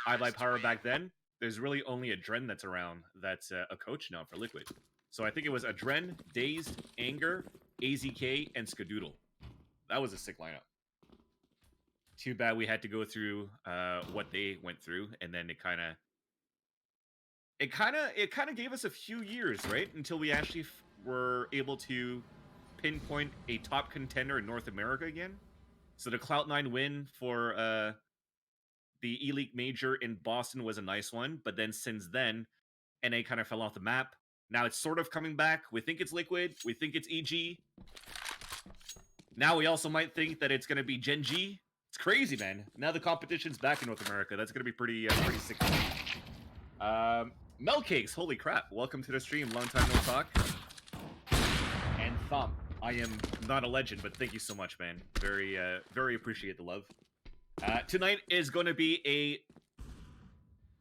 iBuyPower back then, there's really only Adren that's around that's a coach now for Liquid. So I think it was Adren, Dazed, Anger, AZK, and Skadoodle. That was a sick lineup. Too bad we had to go through what they went through, and then it kind of gave us a few years, right, until we actually were able to pinpoint a top contender in North America again. So the Cloud9 win for the E-League Major in Boston was a nice one, but then since then, NA kind of fell off the map. Now it's sort of coming back. We think it's Liquid. We think it's EG. Now we also might think that it's going to be Gen G. It's crazy, man. Now the competition's back in North America. That's going to be pretty sick. Melcakes, holy crap. Welcome to the stream. Long time no talk. And Thumb. I am not a legend, but thank you so much, man. Very appreciate the love. Tonight is going to be a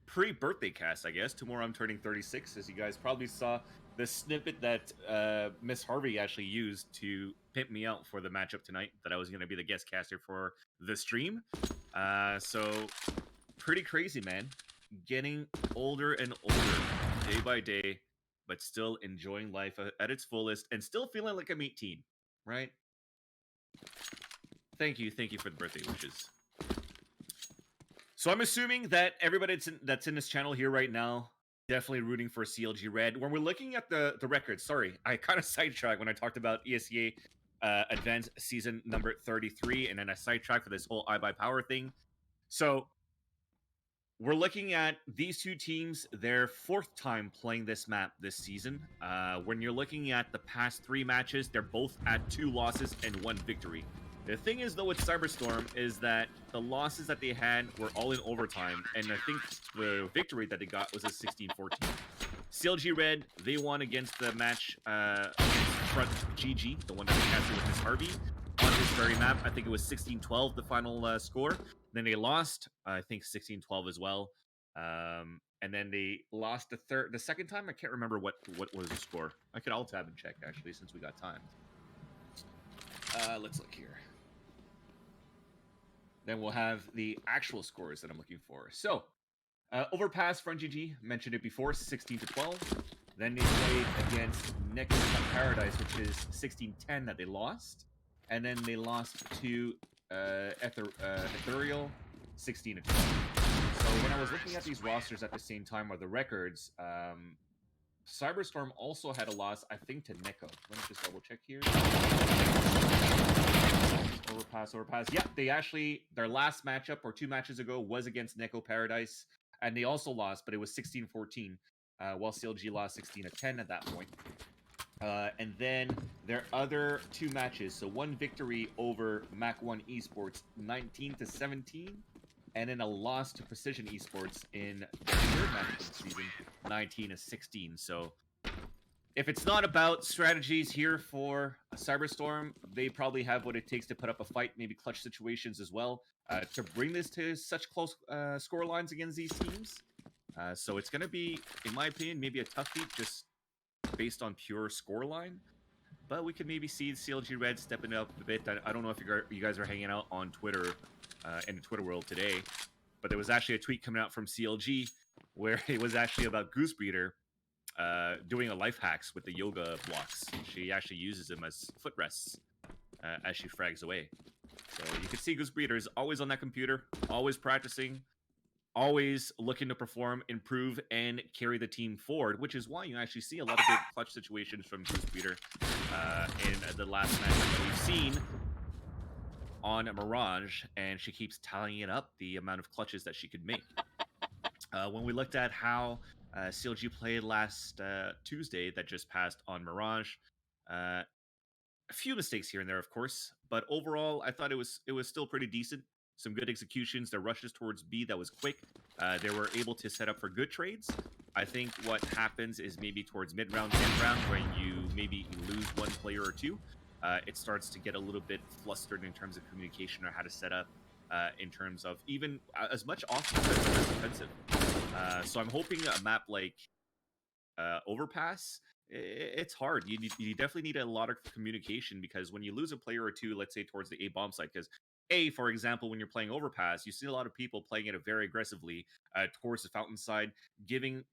pre-birthday cast, I guess. Tomorrow I'm turning 36, as you guys probably saw the snippet that Miss Harvey actually used to pimp me out for the matchup tonight, that I was going to be the guest caster for the stream. So, pretty crazy, man. Getting older and older, day by day, but still enjoying life at its fullest, and still feeling like I'm 18, right? Thank you for the birthday wishes. So I'm assuming that everybody that's in this channel here right now definitely rooting for CLG Red. When we're looking at the records, sorry, I kind of sidetracked when I talked about Esea Advanced Season number 33, and then I sidetracked for this whole iBuyPower thing. So we're looking at these two teams, their fourth time playing this map this season. When you're looking at the past 3 matches, they're both at 2 losses and 1 victory. The thing is, though, with Cyberstorm is that the losses that they had were all in overtime, and I think the victory that they got was a 16-14. CLG Red, they won against the match against Front GG, the one that we casted with Miss Harvey, on this very map. I think it was 16-12, the final score. Then they lost, I think, 16-12 as well. And then they lost the second time. I can't remember what was the score. I could alt tab and check, actually, since we got time. Let's look here. Then we'll have the actual scores that I'm looking for. So, Overpass, Front GG, mentioned it before, 16-12. Then they played against Nick Paradise, which is 16-10 that they lost. And then they lost to Ethereal, 16-12. So when I was looking at these rosters at the same time, or the records, Cyberstorm also had a loss, I think, to Neko. Let me just double check here. Overpass. Yeah, they actually, their last matchup, or 2 matches ago, was against Neko Paradise, and they also lost, but it was 16-14, while CLG lost 16-10 at that point. And then their other 2 matches, so 1 victory over Mac1 Esports, 19-17, and then a loss to Precision Esports in the 3rd match of the season, 19-16. So if it's not about strategies here for Cyberstorm, they probably have what it takes to put up a fight, maybe clutch situations as well, to bring this to such close score lines against these teams. So it's going to be, in my opinion, maybe a tough beat just based on pure score line. But we could maybe see CLG Red stepping up a bit. I don't know if you guys are hanging out on Twitter, in the Twitter world today, but there was actually a tweet coming out from CLG where it was actually about Goosebreeder doing a life hacks with the yoga blocks. She actually uses them as footrests as she frags away. So you can see Goosebreeder is always on that computer, always practicing, always looking to perform, improve, and carry the team forward, which is why you actually see a lot of good clutch situations from Goosebreeder in the last match that we've seen on Mirage, and she keeps tallying it up, the amount of clutches that she could make. When we looked at how CLG played last Tuesday that just passed on Mirage, a few mistakes here and there, of course, but overall, I thought it was still pretty decent. Some good executions. Their rushes towards B, that was quick. They were able to set up for good trades. I think what happens is maybe towards mid-round, end-round, when you maybe lose 1 player or 2, it starts to get a little bit flustered in terms of communication or how to set up, in terms of even as much offensive as defensive. So I'm hoping a map like Overpass, it's hard. You definitely need a lot of communication, because when you lose a player or 2, let's say towards the A bomb site, because A, for example, when you're playing Overpass, you see a lot of people playing it very aggressively towards the fountain side, giving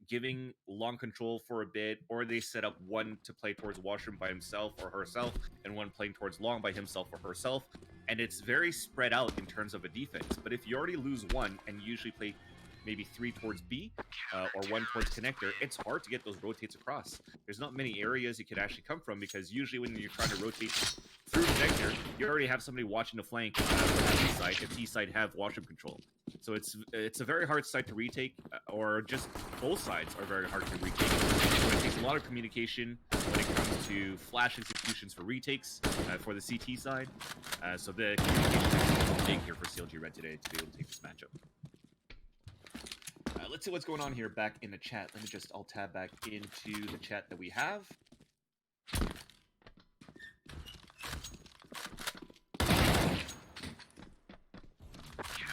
long control for a bit, or they set up one to play towards washroom by himself or herself, and one playing towards long by himself or herself. And it's very spread out in terms of a defense. But if you already lose one and you usually play maybe 3 towards B or 1 towards connector, it's hard to get those rotates across. There's not many areas you could actually come from, because usually when you're trying to rotate through connector, you already have somebody watching the flank from the B side. The T side have washroom control. So it's a very hard side to retake, or just both sides are very hard to retake. So it takes a lot of communication when it comes to flash executions for retakes for the CT side. So the communication is big here for CLG Red today to be able to take this matchup. Let's see what's going on here back in the chat. Let me just, I'll tab back into the chat that we have.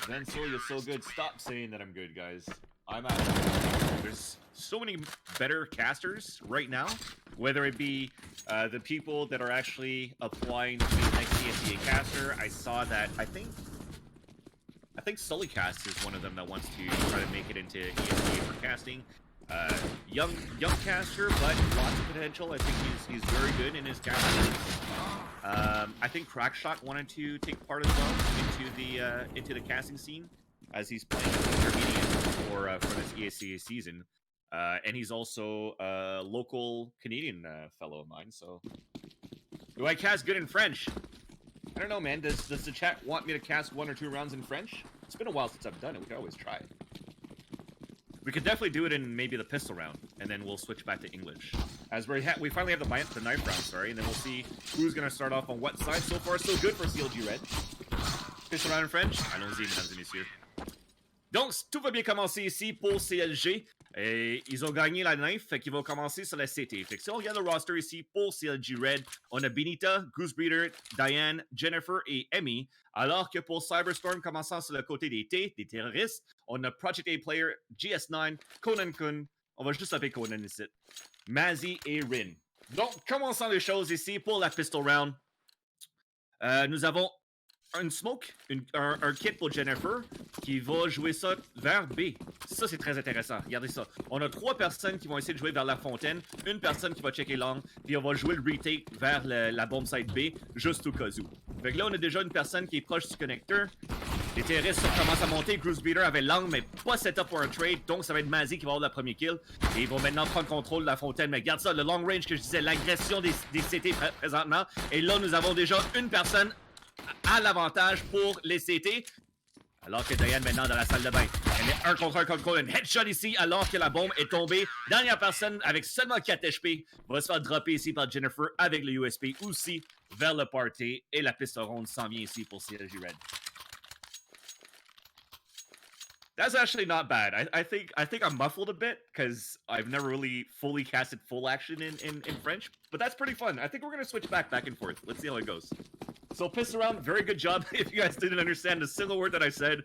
Vencil, you're so good. Stop saying that I'm good, guys. I'm actually, there's so many better casters right now, whether it be the people that are actually applying to be the next ESEA caster. I saw that, I think Sullycast is one of them that wants to try to make it into ESEA for casting. Young caster, but lots of potential. I think he's very good in his casting. I think Crackshot wanted to take part as well into the casting scene, as he's playing as an intermediate for this ESEA season. And he's also a local Canadian fellow of mine. So, do I cast good in French? I don't know, man. Does the chat want me to cast 1 or 2 rounds in French? It's been a while since I've done it. We can always try it. We could definitely do it in maybe the pistol round, and then we'll switch back to English. As we finally have the knife round, sorry, and then we'll see who's going to start off on what side. So far, so good for CLG Red. Pistol round in French? Allons-y, mesdames et messieurs. Donc, tout va bien commencer ici pour CLG. Et ils ont gagné la knife, fait qu'ils vont commencer sur la CT. Fait que si on regarde le roster ici pour CLG Red, on a Benita, Goosebreeder, Diane, Jennifer et Emmy. Alors que pour Cyberstorm, commençant sur le côté des terroristes, on a Project A Player, GS9, Conan Kun, on va juste appeler Conan ici, Mazzy et Rin. Donc, commençons les choses ici pour la pistol round. Nous avons un smoke, un kit pour Jennifer qui va jouer ça vers B. Ça, c'est très intéressant. Regardez ça. On a 3 personnes qui vont essayer de jouer vers la fontaine, une personne qui va checker long, puis on va jouer le retake vers la bomb side B, juste au cas où. Fait que là, on a déjà une personne qui est proche du connecteur. Les terroristes commencent à monter. Goosebreeder avait long, mais pas set up pour un trade. Donc, ça va être Mazzy qui va avoir la première kill. Et ils vont maintenant prendre contrôle de la fontaine. Mais regarde ça, le long range que je disais, l'agression des CT présentement. Et là, nous avons déjà une personne à l'avantage pour les CT. Alors que Diane maintenant dans la salle de bain. Elle est 1 contre 1 contre Conan. Headshot ici alors que la bombe est tombée. Dernière personne avec seulement 4 HP va se faire dropper ici par Jennifer avec le USP aussi vers le party. Et la piste ronde s'en vient ici pour CLG Red. That's actually not bad. I think I'm muffled a bit because I've never really fully casted full action in French. But that's pretty fun. I think we're going to switch back and forth. Let's see how it goes. So pistol round, very good job. If you guys didn't understand a single word that I said,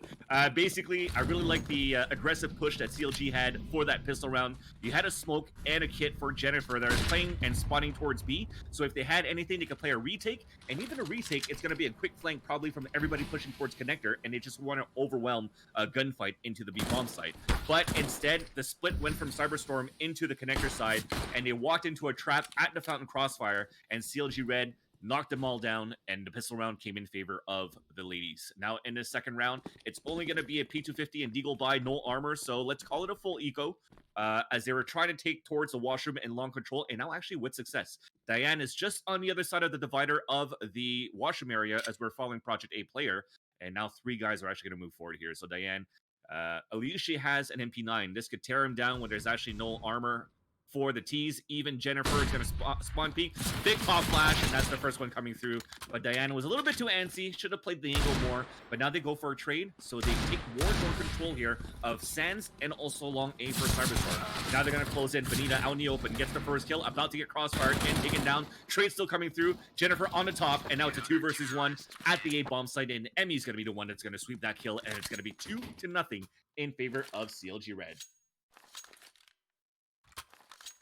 basically, I really like the aggressive push that CLG had for that pistol round. You had a smoke and a kit for Jennifer that is playing and spawning towards B. So if they had anything, they could play a retake. And even a retake, it's going to be a quick flank probably from everybody pushing towards connector. And they just want to overwhelm a gunfight into the B bomb site. But instead, the split went from Cyberstorm into the connector side. And they walked into a trap at the fountain crossfire. And CLG Red knocked them all down, and the pistol round came in favor of the ladies. Now, in the second round, it's only going to be a P250 and Deagle by no armor, so let's call it a full eco, as they were trying to take towards the washroom and long control, and now actually with success. Diane is just on the other side of the divider of the washroom area as we're following Project A player, and now 3 guys are actually going to move forward here. So Diane, at least she has an MP9. This could tear him down when there's actually no armor for the T's. Even Jennifer is going to spawn peek. Big pop flash, and that's the first one coming through. But Diana was a little bit too antsy. Should have played the angle more. But now they go for a trade, so they take more and more control here of Sands and also long A for Cyberstorm. Now they're going to close in. Benita out in the open. Gets the first kill. About to get crossfired and taken down. Trade still coming through. Jennifer on the top, and now it's a 2 versus 1 at the A bomb site. And Emmy's going to be the one that's going to sweep that kill, and it's going to be 2-0 in favor of CLG Red.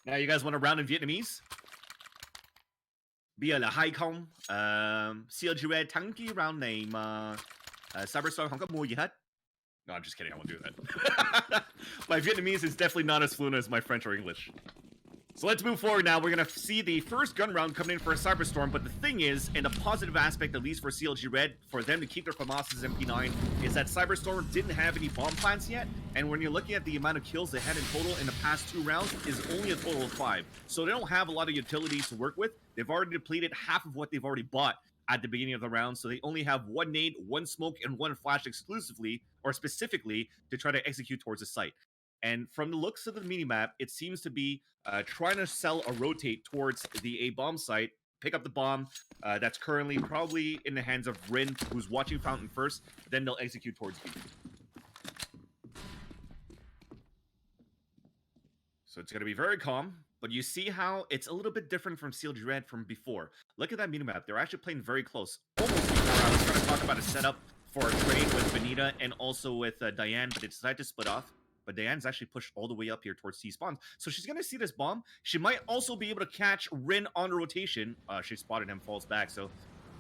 Now, you guys want a round in Vietnamese? Bây giờ là 2-0. CLG Red thắng cái round này mà Cyberstorm, không có mùi gì hết. No, I'm just kidding. I won't do that. My Vietnamese is definitely not as fluent as my French or English. So let's move forward now. We're going to see the first gun round coming in for a Cyberstorm, but the thing is, and the positive aspect, at least for CLG Red, for them to keep their FAMAS's MP9, is that Cyberstorm didn't have any bomb plants yet, and when you're looking at the amount of kills they had in total in the past 2 rounds, is only a total of 5. So they don't have a lot of utilities to work with. They've already depleted half of what they've already bought at the beginning of the round, so they only have 1 nade, 1 smoke, and 1 flash exclusively, or specifically, to try to execute towards the site. And from the looks of the minimap, it seems to be trying to sell a rotate towards the A bomb site, pick up the bomb that's currently probably in the hands of Rin, who's watching Fountain first, then they'll execute towards B. So it's going to be very calm, but you see how it's a little bit different from CLG Red from before. Look at that minimap. They're actually playing very close. Almost before I was trying to talk about a setup for a trade with Benita and also with Diane, but they decided to split off. But Diane's actually pushed all the way up here towards T-spawn. So she's going to see this bomb. She might also be able to catch Rin on rotation. She spotted him, falls back. So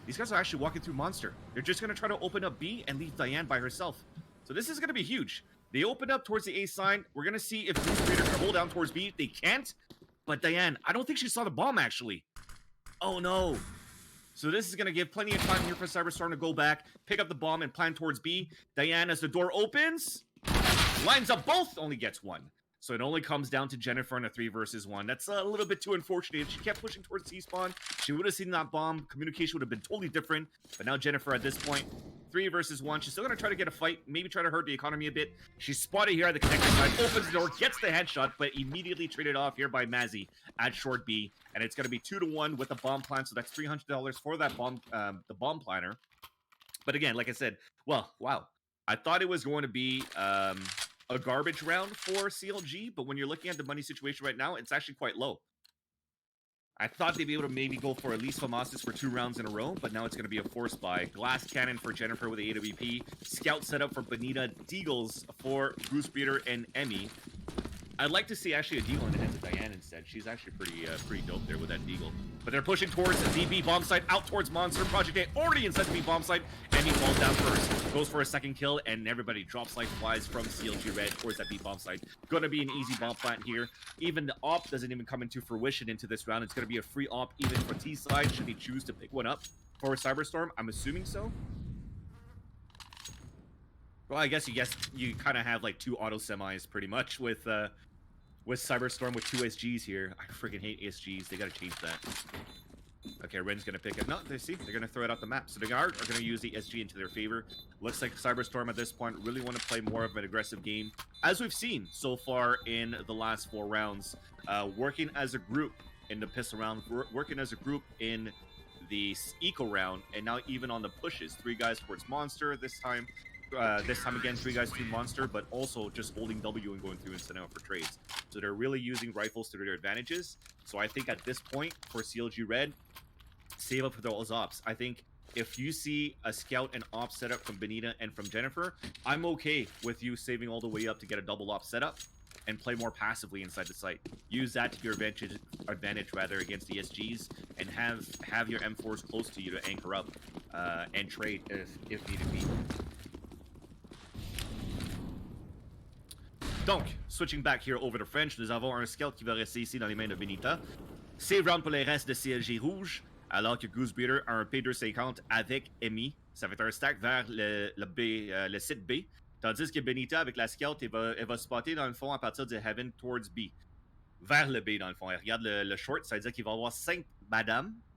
these guys are actually walking through Monster. They're just going to try to open up B and leave Diane by herself. So this is going to be huge. They open up towards the A sign. We're going to see if Goose Breeder can hold down towards B. They can't. But Diane, I don't think she saw the bomb, actually. Oh, no. So this is going to give plenty of time here for Cyberstorm to go back, pick up the bomb, and plan towards B. Diane, as the door opens, lines up both, only gets 1. So it only comes down to Jennifer in a 3 versus 1. That's a little bit too unfortunate. If she kept pushing towards T-spawn, she would have seen that bomb. Communication would have been totally different. But now Jennifer at this point, 3 versus 1. She's still going to try to get a fight, maybe try to hurt the economy a bit. She's spotted here at the connector side, opens the door, gets the headshot, but immediately traded off here by Mazzy at short B. And it's going to be 2-1 with the bomb plant, so that's $300 for that bomb, the bomb planner. But again, like I said, well, wow. I thought it was going to be a garbage round for CLG, but when you're looking at the money situation right now, it's actually quite low. I thought they'd be able to maybe go for at least FAMAS's for 2 rounds in a row, but now it's going to be a force buy. Glass Cannon for Jennifer with the AWP. Scout setup for Benita. Deagles for Goose Breeder and Emmy. I'd like to see actually a Deagle in the hands of Diane instead. She's actually pretty dope there with that Deagle. But they're pushing towards the B bomb site, out towards Monster. Project A already inside the B bomb site. Emmy falls down first, goes for a second kill, and everybody drops like flies from CLG Red towards that B bomb site. Gonna be an easy bomb plant here. Even the op doesn't even come into fruition into this round. It's gonna be a free op even for T side should he choose to pick one up for Cyberstorm. I'm assuming so. Well, I guess you kind of have like 2 auto semis pretty much with Cyberstorm with 2 SGs here. I freaking hate SGs. They gotta change that. Okay, Ren's gonna pick it. No, they see they're gonna throw it out the map. So the guard are gonna use the SG into their favor. Looks like Cyberstorm at this point really want to play more of an aggressive game, as we've seen so far in the last 4 rounds. Working as a group in the piss around, working as a group in the eco round, and now even on the pushes. 3 guys towards Monster this time. This time again, 3 guys to Monster, but also just holding W and going through and sending out for trades. So they're really using rifles to their advantages. So I think at this point, for CLG Red, save up for those ops. I think if you see a scout and op setup from Benita and from Jennifer, I'm okay with you saving all the way up to get a double op setup and play more passively inside the site. Use that to your advantage rather against the SGs, and have your M4s close to you to anchor up and trade if needed be. Donc, switching back here over to French, nous avons un scout qui va rester ici dans les mains de Benita. Save round pour les restes de CLG Rouge, alors que Goose Breeder a un P250 avec Emmy. Ça va être un stack vers le site B. Tandis que Benita, avec la scout, elle va spotter dans le fond à partir de Heaven towards B. Vers le B, dans le fond. Elle regarde le short, ça veut dire qu'il va y avoir 5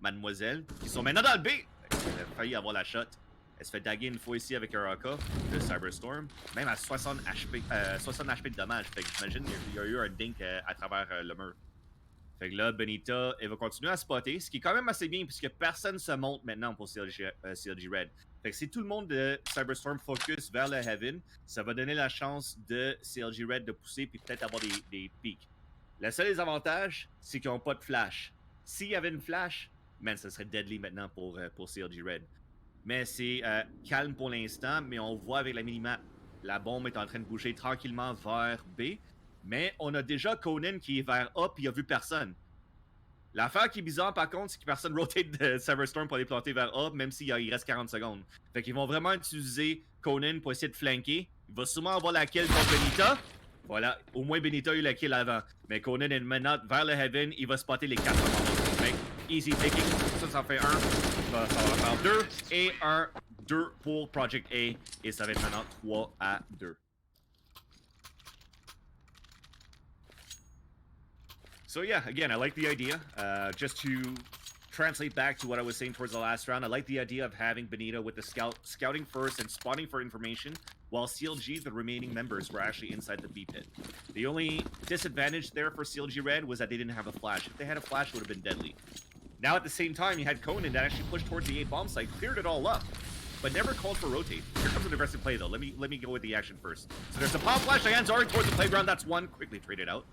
mademoiselles, qui sont maintenant dans le B. Elle a failli avoir la shot. Elle se fait daguer une fois ici avec un AK de Cyberstorm, même à 60 HP de dommages. Fait que j'imagine qu'il y a eu un dink à travers le mur. Fait que là, Benita, elle va continuer à spotter, ce qui est quand même assez bien, puisque personne se monte maintenant pour CLG Red. Fait que si tout le monde de Cyberstorm focus vers le Heaven, ça va donner la chance de CLG Red de pousser puis peut-être avoir des pics. Le seul des avantages, c'est qu'ils n'ont pas de flash. S'il y avait une flash, man, ça serait deadly maintenant pour CLG Red. Mais c'est calme pour l'instant, mais on voit avec la minimap, la bombe est en train de bouger tranquillement vers B. Mais on a déjà Conan qui est vers A, puis il a vu personne. L'affaire qui est bizarre, par contre, c'est que personne rotate de Cyberstorm pour aller planter vers A, même s'il reste 40 secondes. Fait qu'ils vont vraiment utiliser Conan pour essayer de flanquer. Il va sûrement avoir la kill contre Benita. Voilà, au moins Benita a eu la kill avant. Mais Conan est maintenant vers le Heaven, il va spotter les 4 membres. Fait easy picking, ça fait 1. Ça va faire 2. Et 1, 2 pour Project A. Et ça va être maintenant 3-2. So yeah, again, I like the idea. Just to translate back to what I was saying towards the last round, I like the idea of having Benita with the scouting first and spotting for information, while CLG, the remaining members, were actually inside the B pit. The only disadvantage there for CLG Red was that they didn't have a flash. If they had a flash, it would have been deadly. Now at the same time, you had Conan that actually pushed towards the A bomb site, cleared it all up, but never called for rotate. Here comes an aggressive play though. Let me go with the action first. So there's a pop flash. Diane's already towards the playground. That's one. Quickly traded out.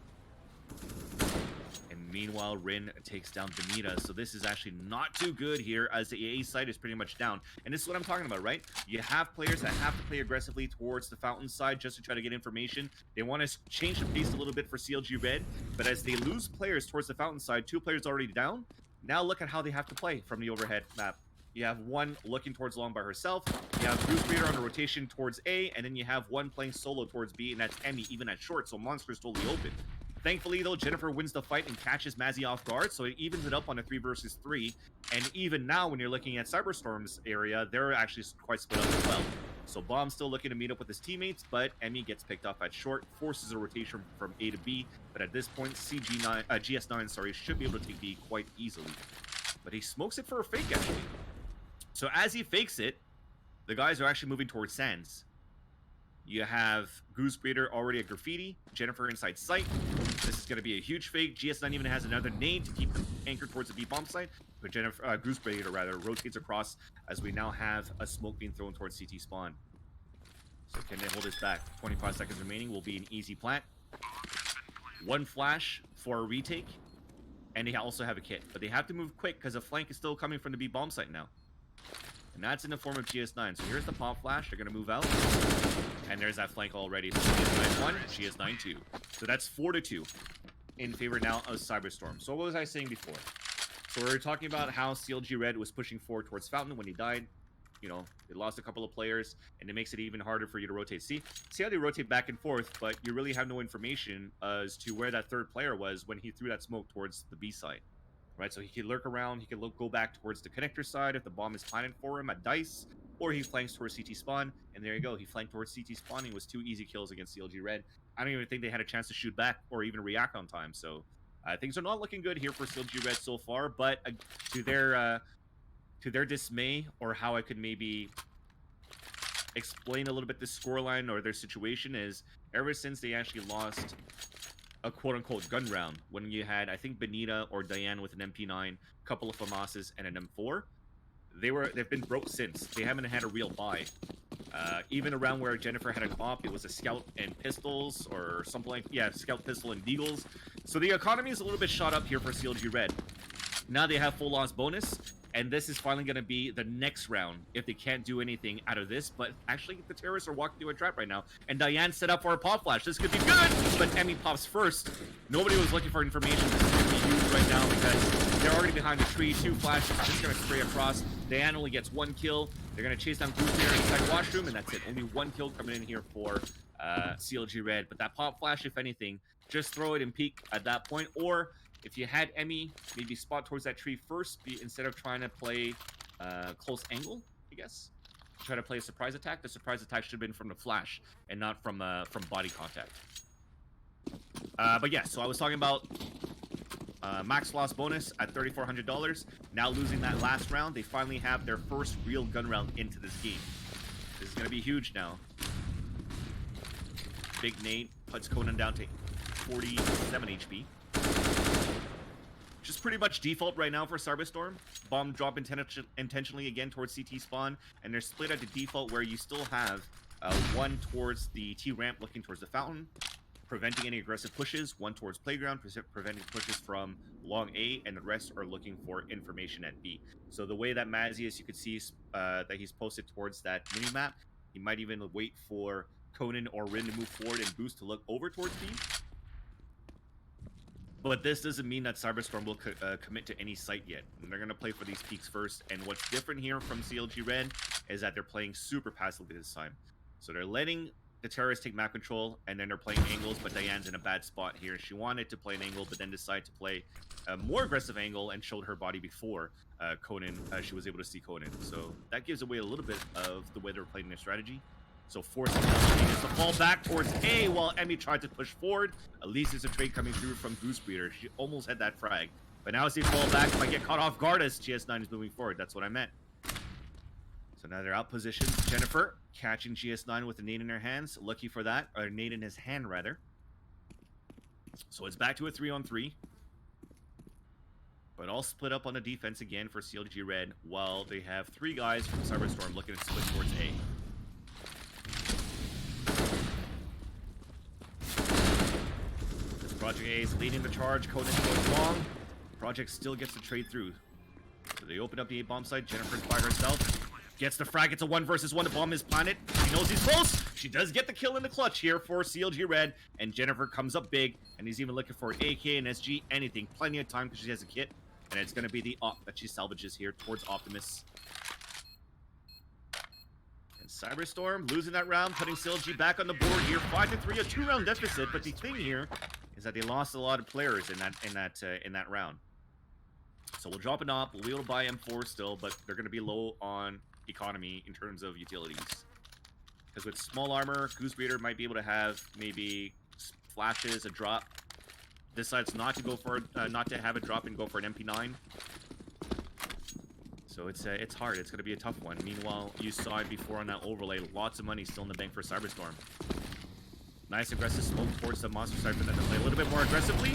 Meanwhile, Rin takes down Benita, so this is actually not too good here as the A side is pretty much down. And this is what I'm talking about, right? You have players that have to play aggressively towards the fountain side just to try to get information. They want to change the pace a little bit for CLG Red, but as they lose players towards the fountain side, 2 players already down. Now look at how they have to play from the overhead map. You have one looking towards long by herself. You have Bruce Raider on a rotation towards A, and then you have one playing solo towards B, and that's Emmy, even at short, so Monster's totally open. Thankfully, though, Jennifer wins the fight and catches Mazzy off guard, so it evens it up on a 3 versus 3. And even now, when you're looking at Cyberstorm's area, they're actually quite split up as well. So Bomb's still looking to meet up with his teammates, but Emmy gets picked off at short, forces a rotation from A to B. But at this point, GS9 should be able to take B quite easily. But he smokes it for a fake, actually. So as he fakes it, the guys are actually moving towards Sands. You have Goose Breeder already at Graffiti, Jennifer inside sight. This is going to be a huge fake. GS9 even has another nade to keep them anchored towards the B bomb site, but Goose Breeder rather rotates across as we now have a smoke being thrown towards CT spawn. So can they hold this back? 25 seconds remaining will be an easy plant. 1 flash for a retake, and they also have a kit, but they have to move quick because the flank is still coming from the B bomb site now. And that's in the form of GS9. So here's the pop flash. They're going to move out. And there's that flank already. So GS9 1, GS9 2. So that's 4-2 in favor now of Cyberstorm. So what was I saying before? So we were talking about how CLG Red was pushing forward towards Fountain when he died. You know, they lost a couple of players, and it makes it even harder for you to rotate. See how they rotate back and forth, but you really have no information as to where that third player was when he threw that smoke towards the B side. Right, so he can lurk around, he can go back towards the connector side if the bomb is planted for him at Dice, or he flanks towards CT spawn, and there you go, he flanked towards CT spawning with 2 easy kills against CLG Red. I don't even think they had a chance to shoot back or even react on time, so things are not looking good here for CLG Red so far, but to their dismay, or how I could maybe explain a little bit the scoreline or their situation is, ever since they actually lost a quote-unquote gun round when you had, I think, Benita or Diane with an MP9, a couple of FAMASs, and an M4. They've been broke since. They haven't had a real buy. Even around where Jennifer had an op, it was a scout and pistols or something like, yeah, scout pistol and deagles. So the economy is a little bit shot up here for CLG Red. Now they have full loss bonus, and this is finally going to be the next round if they can't do anything out of this. But actually, the terrorists are walking through a trap right now, and Diane set up for a pop flash. This could be good, but Emmy pops first. Nobody was looking for information. This is going to be huge right now because they're already behind the tree. 2 flashes just going to spray across. Diane only gets 1 kill. They're going to chase down Goose here inside washroom, and that's it. Only 1 kill coming in here for CLG Red. But that pop flash, if anything, just throw it and peek at that point, or if you had Emmy, maybe spot towards that tree first, instead of trying to play close angle, I guess. Try to play a surprise attack. The surprise attack should have been from the flash and not from body contact. But yeah, so I was talking about max loss bonus at $3,400. Now losing that last round, they finally have their first real gun round into this game. This is going to be huge now. Big Nate puts Conan down to 47 HP. Which is pretty much default right now for Cyberstorm. Bomb drop intentionally again towards CT spawn, and they're split at the default where you still have 1 towards the T ramp looking towards the fountain, preventing any aggressive pushes, 1 towards playground, preventing pushes from long A, and the rest are looking for information at B. So the way that Mazzy is, you could see that he's posted towards that mini-map. He might even wait for Conan or Rin to move forward and Boost to look over towards B. But this doesn't mean that Cyberstorm will commit to any site yet. And they're going to play for these peaks first. And what's different here from CLG Red is that they're playing super passively this time. So they're letting the terrorists take map control, and then they're playing angles, but Diane's in a bad spot here. She wanted to play an angle, but then decided to play a more aggressive angle and showed her body before Conan. She was able to see Conan. So that gives away a little bit of the way they're playing their strategy. So forcing Elsie to fall back towards A while Emmy tried to push forward. At least it's a trade coming through from Goosebreeder. She almost had that frag. But now as they fall back, might get caught off guard as GS9 is moving forward. That's what I meant. So now they're out positioned. Jennifer catching GS9 with a nade in her hands. Lucky for that. Or a nade in his hand, rather. So it's back to a 3-on-3. But all split up on the defense again for CLG Red, while they have 3 guys from Cyberstorm looking to split towards A. This Project A is leading the charge. Conan goes long. Project still gets the trade through. So they open up the A-bomb site. Jennifer by herself. Gets the frag. It's a 1-versus-1. The bomb is planted. She knows he's close. She does get the kill in the clutch here for CLG Red. And Jennifer comes up big. And he's even looking for AK and SG. Anything. Plenty of time because she has a kit. And it's going to be the op that she salvages here towards Optimus. And Cyberstorm losing that round. Putting CLG back on the board here. 5-3. A 2-round deficit. But the thing here is that they lost a lot of players in that round. So we'll drop an op. We'll be able to buy M4 still. But they're going to be low on economy in terms of utilities, because with small armor, Goosebreeder might be able to have maybe flashes, a drop. Decides not to go for not to have a drop and go for an MP9. So it's hard. It's going to be a tough one. Meanwhile, you saw it before on that overlay. Lots of money still in the bank for Cyberstorm. Nice aggressive smoke towards the monster side for them to play a little bit more aggressively.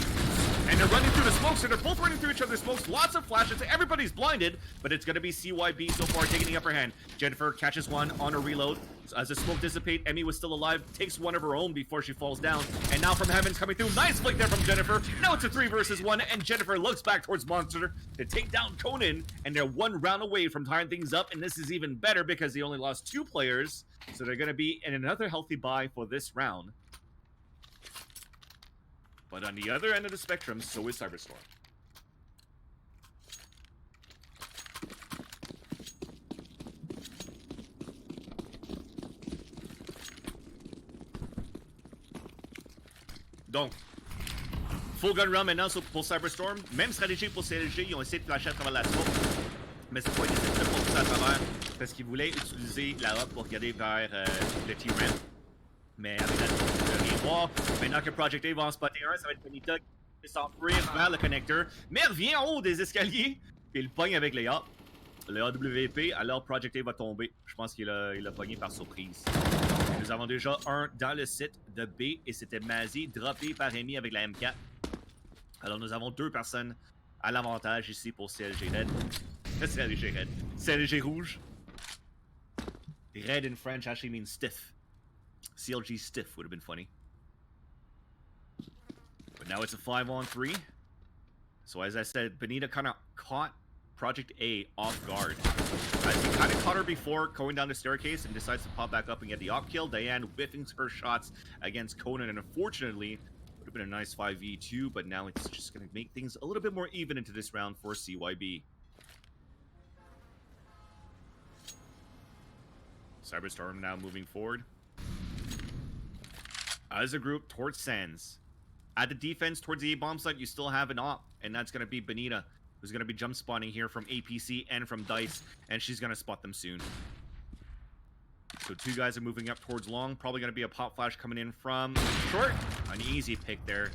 And they're running through the smokes, and they're both running through each other's smokes. Lots of flashes. Everybody's blinded, but it's going to be CYB so far taking the upper hand. Jennifer catches one on a reload. So as the smoke dissipates, Emmy was still alive, takes one of her own before she falls down. And now from Heaven's coming through. Nice flick there from Jennifer. Now it's a 3-versus-1, and Jennifer looks back towards Monster to take down Conan. And they're 1 round away from tying things up, and this is even better because they only lost 2 players. So they're going to be in another healthy bye for this round. But on the other end of the spectrum, so is Cyberstorm. Donc, full gun run maintenant pour Cyberstorm. Même stratégie pour CLG, ils ont essayé de flasher à travers la smoke. Mais c'est pas essayé de pousser à travers parce qu'ils voulaient utiliser la hop pour regarder vers le T-Ramp. Mais avec la de rien voir, maintenant que Project A va en spotter un, ça va être Benita qui s'enfuir vers le connecteur, mais revient en haut des escaliers, et il pogne avec les A. Le AWP, alors Project A va tomber. Je pense qu'il a pogné par surprise. Nous avons déjà un dans le site de B, et c'était Mazzy, droppé par Amy avec la M4. Alors nous avons 2 personnes à l'avantage ici pour CLG Red. CLG Red. CLG Rouge. Red in French actually means stiff. CLG stiff would have been funny. But now it's a 5-on-3. So as I said, Benita kind of caught Project A off guard. As he kind of caught her before going down the staircase and decides to pop back up and get the op kill. Diane whiffing her shots against Conan, and unfortunately, would have been a nice 5v2, but now it's just going to make things a little bit more even into this round for CYB. Cyberstorm now moving forward. As a group towards Sands. At the defense towards the A-bomb site, you still have an op, and that's going to be Benita, who's going to be jump spawning here from APC and from DICE, and she's going to spot them soon. So 2 guys are moving up towards long. Probably going to be a pop flash coming in from short. An easy pick there.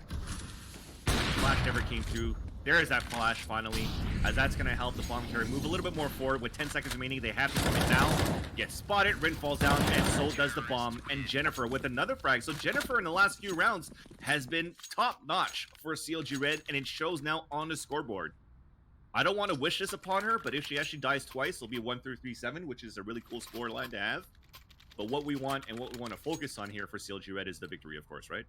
Flash never came through. There is that flash finally, as that's going to help the bomb carrier move a little bit more forward. With 10 seconds remaining, they have to come in now. Gets spotted, Rin falls down, and so does the bomb. And Jennifer with another frag. So Jennifer in the last few rounds has been top-notch for CLG Red, and it shows now on the scoreboard. I don't want to wish this upon her, but if she actually dies twice, it'll be 1-3-3-7, which is a really cool score line to have. But what we want and what we want to focus on here for CLG Red is the victory, of course, right?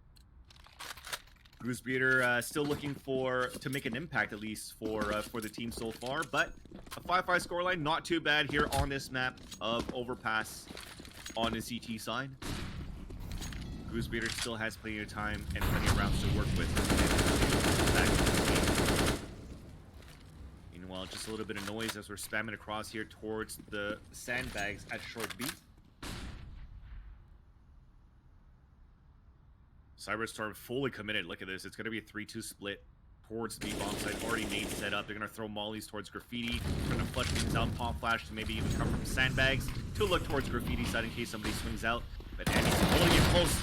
Goosebreeder still looking to make an impact, at least for the team so far, but a 5-5 scoreline, not too bad here on this map of Overpass on the CT side. Goosebeater still has plenty of time and plenty of rounds to work with. Meanwhile, just a little bit of noise as we're spamming across here towards the sandbags at short B. Cyberstorm fully committed. Look at this. It's going to be a 3-2 split towards the bomb site. Already made set up. They're going to throw mollies towards Graffiti. They're going to flush things out, pop flash to maybe even come from sandbags to look towards Graffiti side in case somebody swings out. But Annie's holding it close.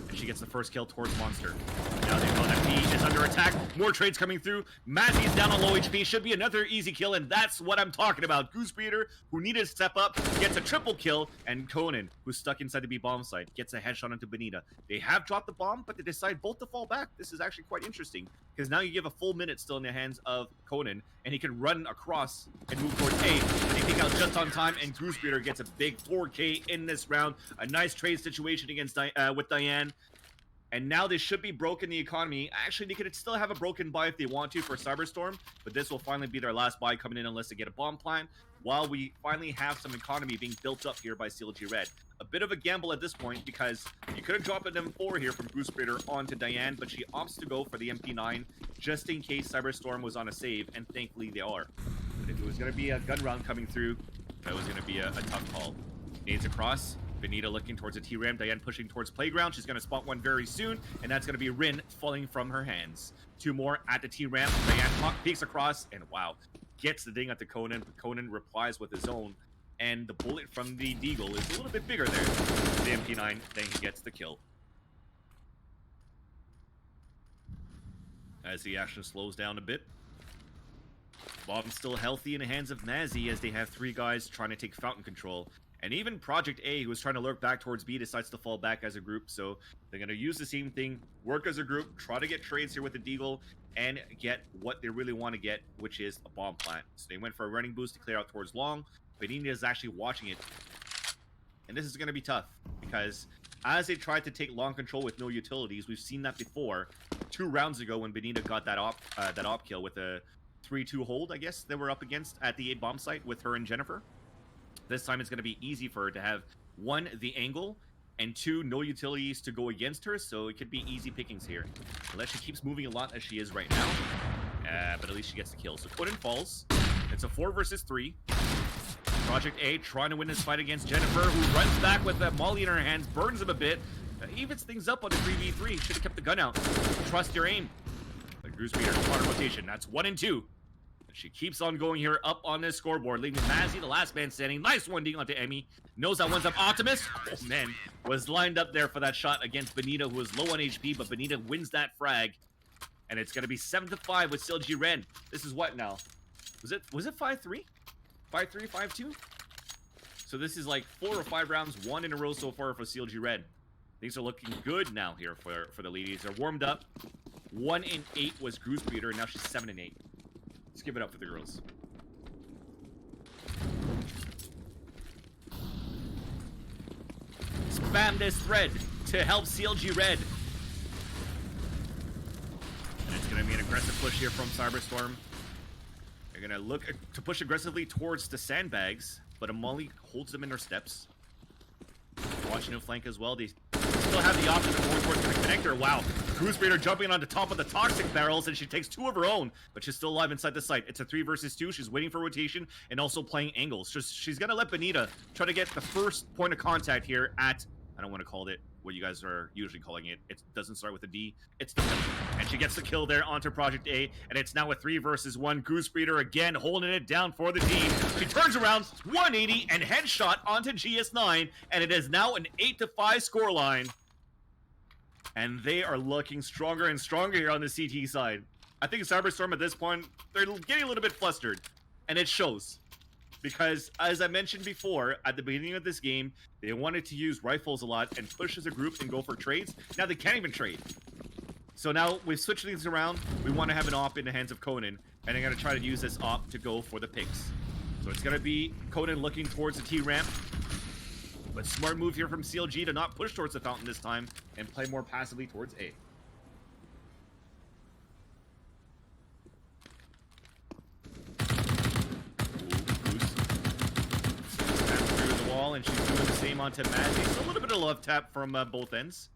And she gets the first kill towards Monster. Now they know that B is under attack. More trades coming through. Mazzy's down on low HP. Should be another easy kill, and that's what I'm talking about. Goosebeater, who needed to step up, gets a triple kill, and Conan, who's stuck inside the B bomb site, gets a headshot into Benita. They have dropped the bomb, but they decide both to fall back. This is actually quite interesting, because now you give a full minute still in the hands of Conan, and he can run across and move towards A. But he peek out just on time, and Goosebeater gets a big 4K in this round. A nice trade situation against with Diane. And now they should be broken the economy. Actually, they could still have a broken buy if they want to for Cyberstorm, but this will finally be their last buy coming in unless they get a bomb plant, while we finally have some economy being built up here by CLG Red. A bit of a gamble at this point, because you could have dropped an M4 here from Goosebeater onto Diane, but she opts to go for the MP9 just in case Cyberstorm was on a save, and thankfully they are. But if it was going to be a gun round coming through, that was going to be a tough call. Nades across. Benita looking towards a T-Ram, Diane pushing towards Playground. She's going to spot one very soon, and that's going to be Rin falling from her hands. Two more at the T-Ram. Diane peeks across, and wow, gets the ding at the Conan. But Conan replies with his own, and the bullet from the Deagle is a little bit bigger there. The MP9, then he gets the kill. As the action slows down a bit. Bob's still healthy in the hands of Mazzy as they have three guys trying to take fountain control. And even Project A, who was trying to lurk back towards B, decides to fall back as a group. So they're going to use the same thing, work as a group, try to get trades here with the Deagle, and get what they really want to get, which is a bomb plant. So they went for a running boost to clear out towards long. Benita is actually watching it. And this is going to be tough, because as they tried to take long control with no utilities, we've seen that before. 2 rounds ago when Benita got that op kill with a 3-2 hold, I guess, they were up against at the A bomb site with her and Jennifer. This time it's going to be easy for her to have 1, the angle, and 2, no utilities to go against her, so it could be easy pickings here. Unless she keeps moving a lot as she is right now. But at least she gets the kill. So Conan falls. It's a 4 versus 3. Project A trying to win this fight against Jennifer, who runs back with that molly in her hands, burns him a bit, evens things up on the 3v3. Should have kept the gun out. Trust your aim. But Goosebeater, corner rotation. That's 1 and 2. She keeps on going here up on this scoreboard, leaving Mazzy, the last man standing. Nice one ding onto Emmy. Knows that one's up. Optimus, oh man, was lined up there for that shot against Benita, who was low on HP, but Benita wins that frag. And it's going to be 7-5 with CLG Red. This is what now? Was it 5-3? 5-3, 5-2? So this is like 4 or 5 rounds, 1 in a row so far for CLG Red. Things are looking good now here for the ladies. They're warmed up. 1 and 8 was Goosebeater, and now she's 7 and 8. Let's give it up for the girls. Spam this thread to help CLG Red. And it's going to be an aggressive push here from Cyberstorm. They're going to look to push aggressively towards the sandbags, but Amali holds them in their steps. Watching a flank as well. They still have the option of going towards the connector. Wow. Goosebeater jumping on the top of the toxic barrels, and she takes 2 of her own, but she's still alive inside the site. It's a 3 versus 2. She's waiting for rotation and also playing angles. She's going to let Benita try to get the first point of contact here at, I don't want to call it what you guys are usually calling it. It doesn't start with a D. It's the and she gets the kill there onto Project A, and it's now a 3 versus 1. Goosebeater again holding it down for the team. She turns around, 180, and headshot onto GS9, and it is now an 8-5 scoreline. And they are looking stronger and stronger here on the CT side. I think Cyberstorm at this point, they're getting a little bit flustered. And it shows. Because, as I mentioned before, at the beginning of this game, they wanted to use rifles a lot and push as a group and go for trades. Now they can't even trade. So now we've switched things around. We want to have an op in the hands of Conan. And they're going to try to use this op to go for the picks. So it's going to be Conan looking towards the T-ramp. But smart move here from CLG to not push towards the fountain this time and play more passively towards A. Ooh, Goose. Through the wall, and she's doing the same onto Mazzy. So a little bit of love tap from both ends.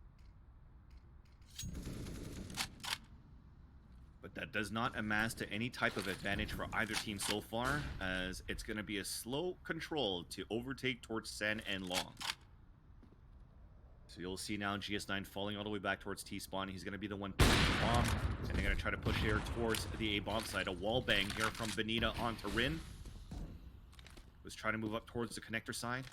But that does not amass to any type of advantage for either team so far, as it's going to be a slow control to overtake towards Sen and Long. So you'll see now GS9 falling all the way back towards T-spawn. He's going to be the one pushing the bomb, and they're going to try to push here towards the A-bomb side. A wall bang here from Benita onto Rin. Was trying to move up towards the connector side.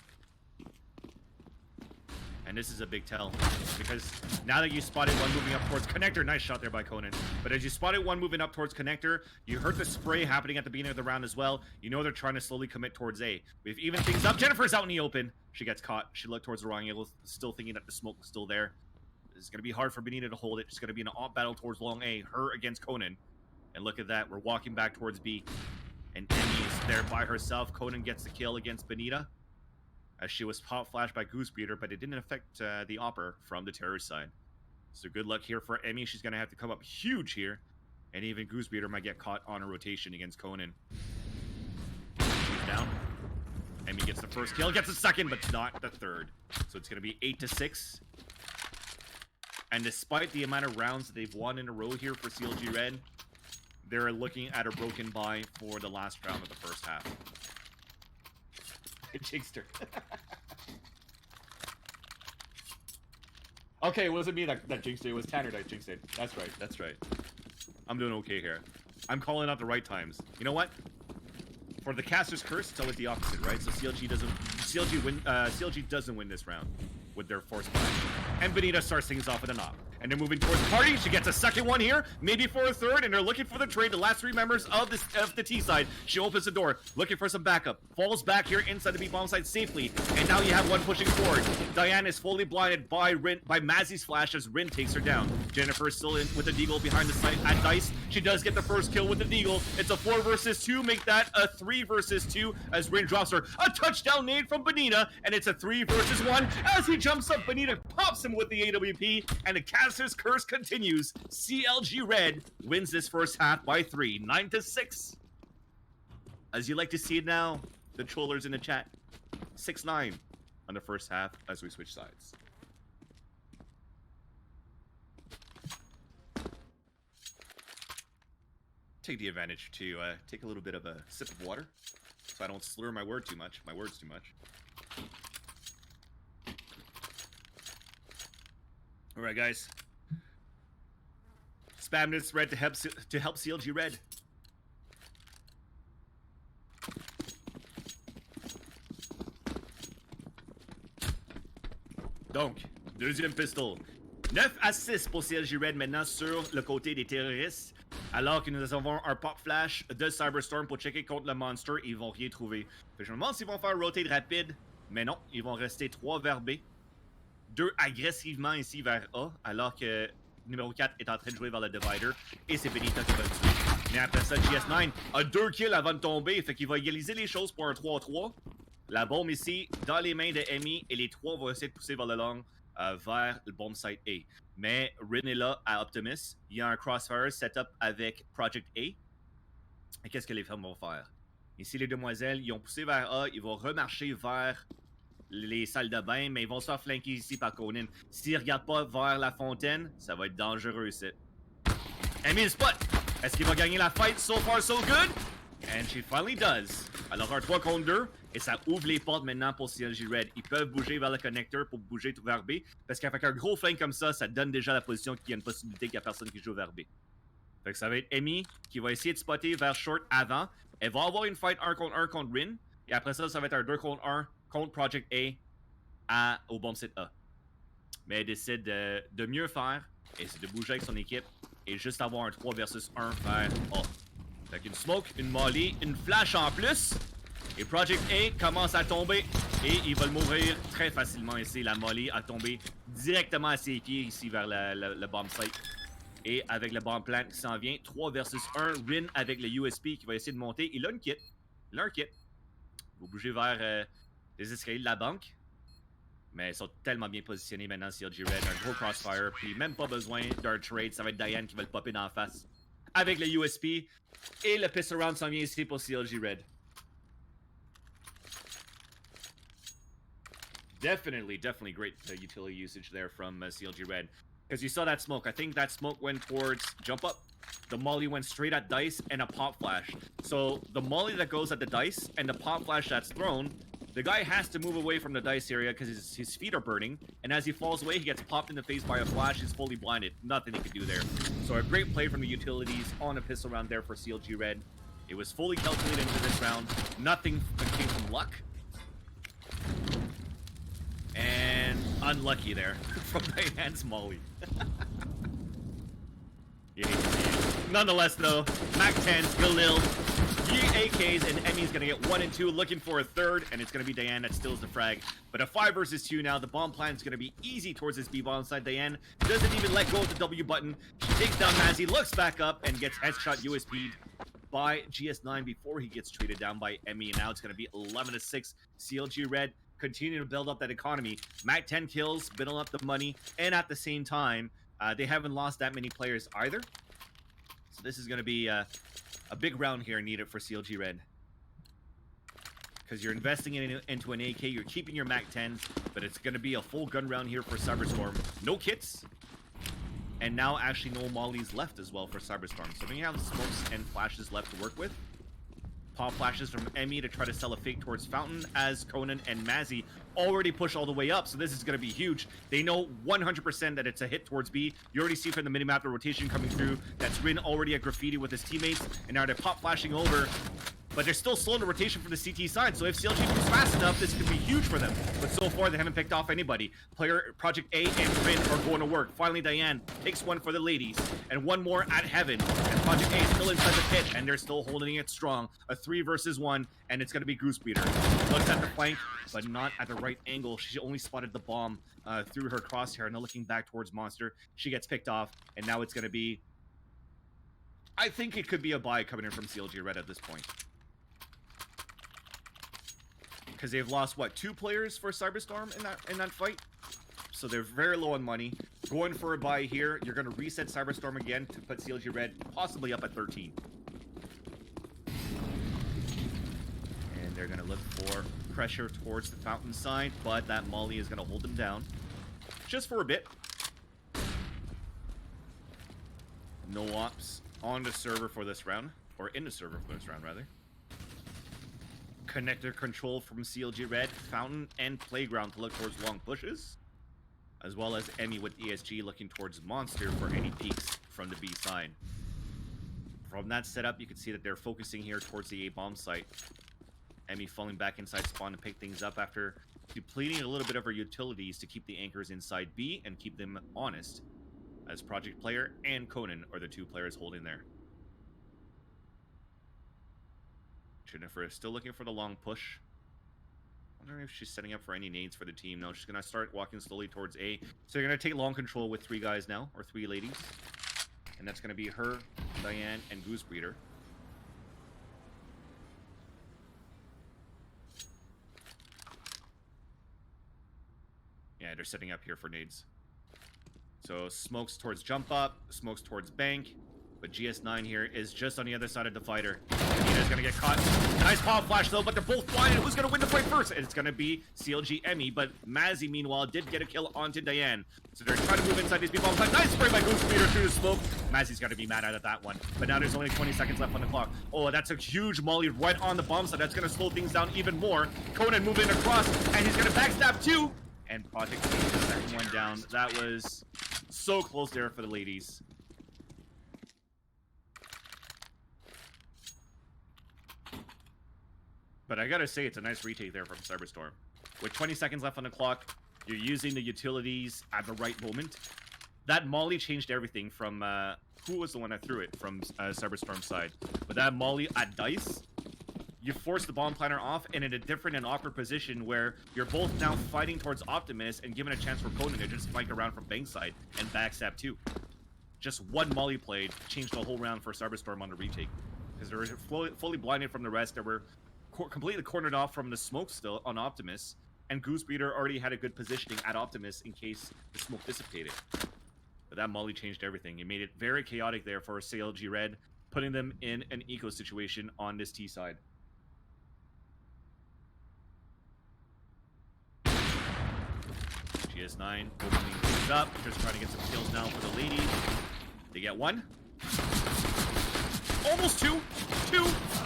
And this is a big tell, because now that you spotted one moving up towards connector, nice shot there by Conan. But as you spotted one moving up towards connector, you heard the spray happening at the beginning of the round as well. You know they're trying to slowly commit towards A. We've evened things up. Jennifer's out in the open. She gets caught. She looked towards the wrong angle, still thinking that the smoke was still there. It's going to be hard for Benita to hold it. It's going to be an off battle towards long A, her against Conan. And look at that. We're walking back towards B. And Emmy is there by herself. Conan gets the kill against Benita, as she was pop flashed by Goosebeater, but it didn't affect the Opper from the terror side. So good luck here for Emmy. She's going to have to come up huge here, and even Goosebeater might get caught on a rotation against Conan. She's down. Emmy gets the first kill, gets the second, but not the third. So it's going to be 8-6. And despite the amount of rounds that they've won in a row here for CLG Red, they're looking at a broken bye for the last round of the first half. Jinxed her. Okay, it wasn't me that jinxed it. It was Tanner that jinxed it. That's right. That's right. I'm doing okay here. I'm calling out the right times. You know what? For the caster's curse, it's always the opposite, right? So CLG doesn't win this round with their force buy. And Benita starts things off with a knock. And they're moving towards the party. She gets a second one here, maybe for a third, and they're looking for the trade. The last three members of the T side. She opens the door, looking for some backup. Falls back here inside the B bomb side safely, and now you have one pushing forward. Diane is fully blinded by Mazzy's flash as Rin takes her down. Jennifer is still in with the Deagle behind the site at Dice. She does get the first kill with the Deagle. It's a 4 versus 2, make that a 3 versus 2 as Rin drops her. A touchdown nade from Benita, and it's a 3 versus 1 as he jumps up. Benita pops him with the AWP, and the caster's curse continues. CLG Red wins this first half by 3, 9-6. As you like to see it now, the trollers in the chat, 6-9 on the first half as we switch sides. Take the advantage to take a little bit of a sip of water, so I don't slur my words too much. All right, guys. Spam this red to help CLG Red. Donc, deuxième pistol. 9-6 pour CLG Red maintenant sur le côté des terroristes. Alors que nous avons un pop flash de Cyberstorm pour checker contre le monster, ils vont rien trouver. Je me demande s'ils vont faire rotate rapide, mais non, ils vont rester 3 vers B. 2 agressivement ici vers A, alors que numéro 4 est en train de jouer vers le divider, et c'est Benita qui va le tuer. Mais après ça, GS9 a 2 kills avant de tomber, fait qu'il va égaliser les choses pour un 3-3. La bombe ici, dans les mains de Emmy, et les 3 vont essayer de pousser vers le long, vers le bomb site A. Mais Rin est là à Optimus, il y a un crossfire setup avec Project A. Et qu'est-ce que les femmes vont faire? Ici, les demoiselles, ils ont poussé vers A, ils vont remarcher vers les salles de bain, mais ils vont se faire flanquer ici par Conan. S'ils ne regardent pas vers la fontaine, ça va être dangereux ici. Emmy spot! Est-ce qu'il va gagner la fight? So far, so good! And she finally does. Alors, un 3 contre 2, et ça ouvre les portes maintenant pour CLG Red. Ils peuvent bouger vers le connecteur pour bouger tout vers B, parce qu'avec un gros flank comme ça, ça donne déjà la position qu'il y a une possibilité qu'il n'y a personne qui joue vers B. Fait que ça va être Emmy qui va essayer de spotter vers short avant. Elle va avoir une fight 1 contre 1 contre Rin, et après ça, ça va être un 2 contre 1 contre Project A au bomb site A. Mais elle décide de mieux faire, et c'est de bouger avec son équipe, et juste avoir un 3 versus 1 vers A. Avec une smoke, une molly, une flash en plus. Et Project A commence à tomber. Et il va le mourir très facilement ici. La molly a tombé directement à ses pieds ici vers le bomb site. Et avec le bomb plant qui s'en vient, 3 versus 1. Rin avec le USP qui va essayer de monter. Il a une kit. Il a un kit. Il va bouger vers les escaliers de la banque. Mais ils sont tellement bien positionnés maintenant, CLG Red. Un gros crossfire. Puis même pas besoin d'un trade. Ça va être Diane qui va le popper dans la face. Avec le USP. Et le pistol round s'en vient ici pour CLG Red. Definitely great utility usage there from CLG Red. Because you saw that smoke. I think that smoke went towards jump up. The molly went straight at dice and a pop flash. So the molly that goes at the dice and the pop flash that's thrown, the guy has to move away from the dice area because his feet are burning. And as he falls away, he gets popped in the face by a flash. He's fully blinded. Nothing he can do there. So a great play from the utilities on a pistol round there for CLG Red. It was fully calculated into this round. Nothing came from luck. And unlucky there from Diane's molly. You hate to see it. Nonetheless, though, Mac-10, Galil, AKs, and Emmy's gonna get 1 and 2, looking for a third, and it's gonna be Diane that steals the frag. But a 5 versus 2 now. The bomb plan is gonna be easy towards this B-bomb side. Diane doesn't even let go of the W button. She takes down Mazzy, looks back up, and gets headshot USP'd by GS9 before he gets traded down by Emmy. And now it's gonna be 11 to 6. CLG Red continue to build up that economy. Mac 10 kills, building up the money, and at the same time, they haven't lost that many players either. So this is going to be a big round here needed for CLG Red. Because you're investing into an AK, you're keeping your Mac 10s, but it's going to be a full gun round here for Cyberstorm. No kits, and now actually no mollies left as well for Cyberstorm. So we have smokes and flashes left to work with. Pop flashes from Emmy to try to sell a fake towards Fountain as Conan and Mazzy already push all the way up. So this is going to be huge. They know 100% that it's a hit towards B. You already see from the minimap the rotation coming through. That's Rin already at graffiti with his teammates. And now they're pop flashing over. But they're still slow in the rotation from the CT side. So if CLG moves fast enough, this could be huge for them. But so far, they haven't picked off anybody. Player Project A and Rin are going to work. Finally, Diane takes one for the ladies. And one more at Heaven. And Project A is still inside the pit. And they're still holding it strong. A 3 versus 1. And it's going to be Goose Beater. Looks at the flank, but not at the right angle. She only spotted the bomb through her crosshair. Now looking back towards Monster. She gets picked off. And now it's going to be... I think it could be a buy coming in from CLG Red at this point. Because they've lost, what, 2 players for Cyberstorm in that fight? So they're very low on money. Going for a buy here. You're going to reset Cyberstorm again to put CLG Red possibly up at 13. And they're going to look for pressure towards the Fountain side, but that molly is going to hold them down. Just for a bit. No ops on the server for this round. Or in the server for this round, rather. Connector control from CLG Red, Fountain, and Playground to look towards long pushes. As well as Emmy with ESG looking towards Monster for any peeks from the B side. From that setup, you can see that they're focusing here towards the A bomb site. Emmy falling back inside spawn to pick things up after depleting a little bit of her utilities to keep the anchors inside B and keep them honest. As Project Player and Conan are the 2 players holding there. Jennifer is still looking for the long push. Wondering if she's setting up for any nades for the team. No, she's going to start walking slowly towards A. So you're going to take long control with 3 guys now, or 3 ladies. And that's going to be her, Diane, and Goose Breeder. Yeah, they're setting up here for nades. So smokes towards jump up, smokes towards bank. But GS9 here is just on the other side of the fighter. Nina's gonna get caught. Nice pop flash though, but they're both blind. Who's gonna win the fight first? And it's gonna be CLG Emmy, but Mazzy meanwhile did get a kill onto Diane. So they're trying to move inside these people. But nice spray by Goose Beater through the smoke. Mazzy's gonna be mad out of that one. But now there's only 20 seconds left on the clock. Oh, that's a huge molly right on the bomb side. That's gonna slow things down even more. Conan moving across, and he's gonna backstab 2. And Project takes the second one down. That was so close there for the ladies. But I gotta say, it's a nice retake there from Cyberstorm. With 20 seconds left on the clock, you're using the utilities at the right moment. That molly changed everything from, who was the one that threw it from Cyberstorm's side? But that molly at dice, you force the bomb planner off and in a different and awkward position where you're both now fighting towards Optimus and given a chance for Conan to just flank around from bank side and backstab 2. Just one molly played changed the whole round for Cyberstorm on the retake. Because they were fully blinded from the rest. They were completely cornered off from the smoke still on Optimus, and Goose Beater already had a good positioning at Optimus in case the smoke dissipated. But that molly changed everything. It made it very chaotic there for CLG Red, putting them in an eco situation on this T side. GS9 opening things up, just trying to get some kills now for the ladies. They get one. Almost two.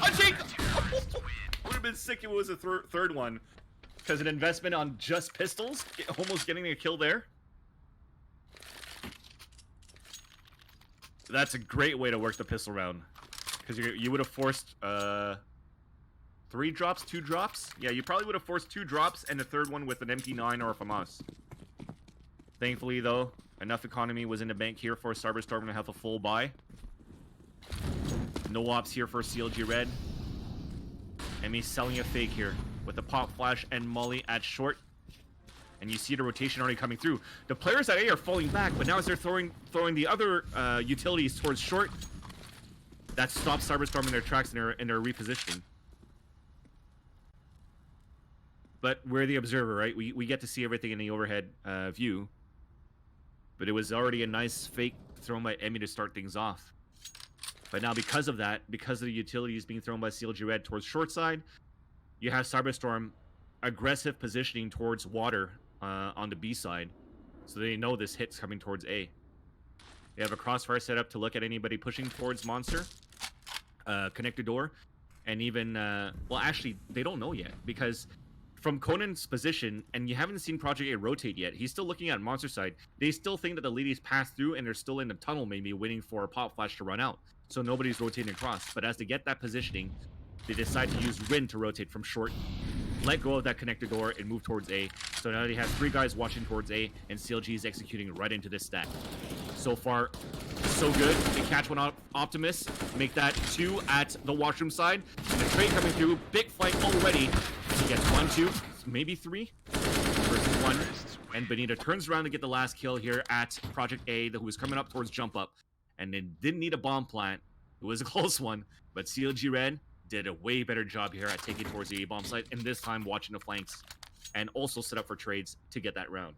A take. Would have been sick if it was a third one. Because an investment on just pistols, almost getting a kill there. That's a great way to work the pistol round. Because you would have forced 3 drops, 2 drops. Yeah, you probably would have forced 2 drops and a third one with an MP9 or a FAMAS. Thankfully, though, enough economy was in the bank here for Cyberstorm to have a full buy. No ops here for CLG Red. And he's selling a fake here with the pop flash and molly at short. And you see the rotation already coming through. The players at A are falling back, but now as they're throwing the other utilities towards short, that stops Cyberstorm in their tracks and their repositioning. But we're the observer, right? We get to see everything in the overhead view. But it was already a nice fake thrown by Emmy to start things off. But now because of that, because of the utilities being thrown by CLG Red towards short side, you have Cyberstorm aggressive positioning towards water on the B side. So they know this hit's coming towards A. They have a crossfire set up to look at anybody pushing towards Monster. Connect the door. And even, well, actually, they don't know yet. Because from Conan's position, and you haven't seen Project A rotate yet, he's still looking at Monster side. They still think that the ladies passed through and they're still in the tunnel, maybe waiting for a pop flash to run out. So nobody's rotating across. But as they get that positioning, they decide to use Rin to rotate from short, let go of that connector door, and move towards A. So now they have 3 guys watching towards A, and CLG is executing right into this stack. So far, so good. They catch one Optimus, make that 2 at the washroom side, and the trade coming through. Big fight already. He gets 1, 2, maybe 3 versus 1. And Benita turns around to get the last kill here at Project A, who was coming up towards jump up. And they didn't need a bomb plant. It was a close one, but CLG Red did a way better job here at taking towards the A-bomb site, and this time watching the flanks, and also set up for trades to get that round.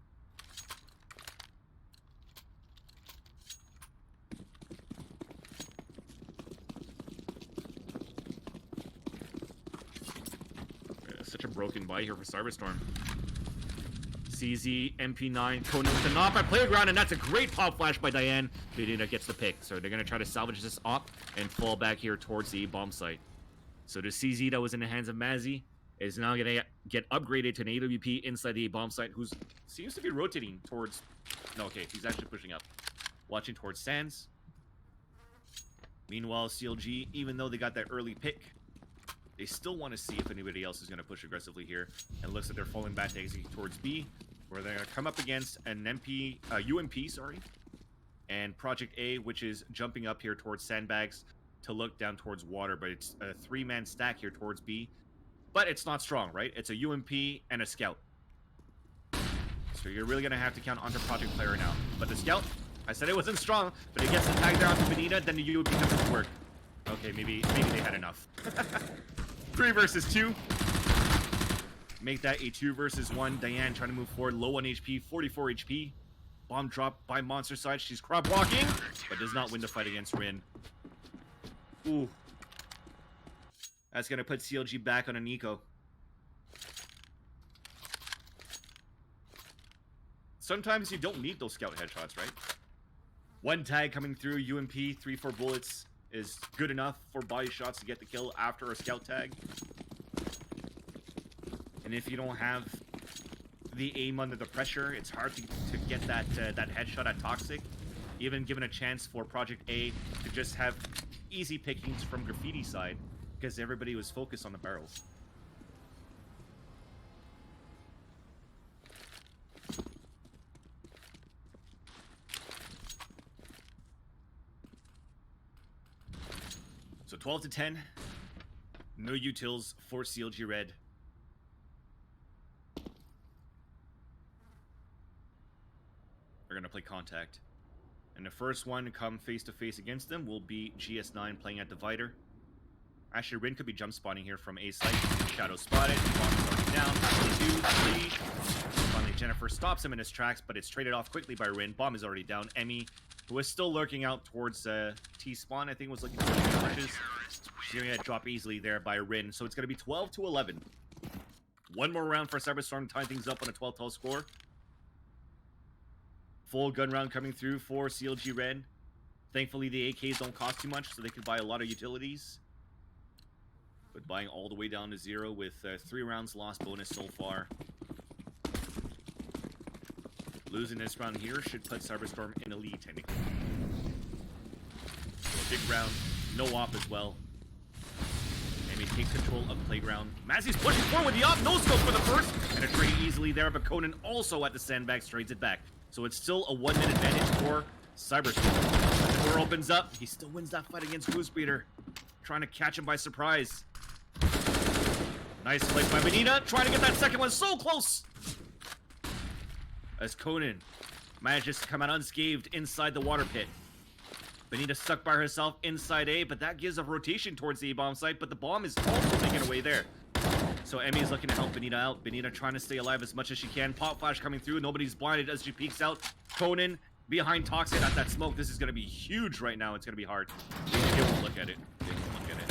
Such a broken buy here for Cyberstorm. CZ, MP9, Conan with the knock by Playground, and that's a great pop flash by Diane. Benita gets the pick, so they're going to try to salvage this op and fall back here towards the bomb site. So the CZ that was in the hands of Mazzy is now going to get upgraded to an AWP inside the bomb site, who seems to be rotating towards... No, okay, he's actually pushing up. Watching towards Sands. Meanwhile, CLG, even though they got that early pick, they still want to see if anybody else is going to push aggressively here. And it looks like they're falling back to execute towards B, where they're going to come up against an UMP, and Project A, which is jumping up here towards sandbags to look down towards water, but it's a 3-man stack here towards B. But it's not strong, right? It's a UMP and a scout. So you're really going to have to count onto Project Player now. But the scout, I said it wasn't strong, but it gets the tag there onto Benita, then the UMP doesn't work. Okay, maybe they had enough. 3 versus 2. Make that a 2 versus 1. Diane trying to move forward, low on HP, 44 HP. Bomb drop by Monster side. She's crab walking, but does not win the fight against Rin. Ooh. That's going to put CLG back on an eco. Sometimes you don't need those scout headshots, right? 1 tag coming through, UMP, 3-4 bullets is good enough for body shots to get the kill after a scout tag. And if you don't have the aim under the pressure, it's hard to get that headshot at Toxic. Even given a chance for Project A to just have easy pickings from Graffiti side, because everybody was focused on the barrels. So 12 to 10. No utils for CLG Red. They're going to play contact. And the first one to come face-to-face against them will be GS9 playing at Divider. Actually, Rin could be jump spotting here from A site. Shadow spotted. Bomb is already down. 2, 3. Finally, Jennifer stops him in his tracks, but it's traded off quickly by Rin. Bomb is already down. Emmy, who was still lurking out towards T-spawn, I think was looking for the pushes. She's going to drop easily there by Rin. So it's going to be 12 to 11. One more round for Cyberstorm, tying things up on a 12-12 score. Full gun round coming through for CLG Red. Thankfully, the AKs don't cost too much, so they can buy a lot of utilities. But buying all the way down to 0 with 3 rounds lost bonus so far. Losing this round here should put Cyberstorm in the lead, technically. So a big round, no op as well. Amy takes control of Playground. Mazzy's pushing forward with the op, no scope for the first, and it's pretty easily there, but Conan also at the sandbag trades it back. So it's still a 1-minute advantage for Cyberstorm. The door opens up, he still wins that fight against Goosebeater. Trying to catch him by surprise. Nice play by Benita, trying to get that second one so close! As Conan manages to come out unscathed inside the water pit. Benita stuck by herself inside A, but that gives a rotation towards the A-bomb site, but the bomb is also taken away there. So Emmy is looking to help Benita out. Benita trying to stay alive as much as she can. Pop flash coming through, nobody's blinded as she peeks out. Conan behind Toxic at that smoke. This is going to be huge right now. It's going to be hard. They won't look at it. They won't look at it.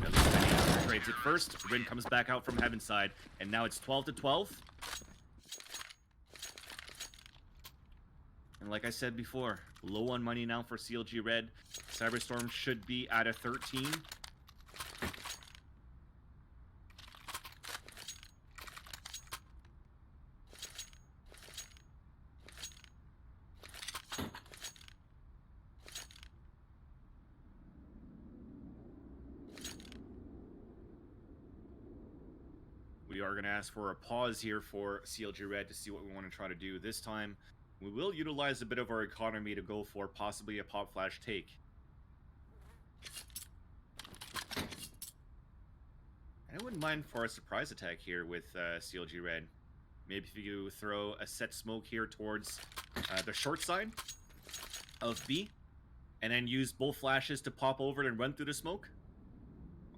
At least Benita trades it first. Rin comes back out from Heaven's side, and now it's 12-12. And like I said before, low on money now for CLG Red. Cyberstorm should be at a 13. We are going to ask for a pause here for CLG Red to see what we want to try to do this time. We will utilize a bit of our economy to go for possibly a pop flash take. I wouldn't mind for a surprise attack here with CLG Red. Maybe if you throw a set smoke here towards the short side of B, and then use both flashes to pop over and run through the smoke.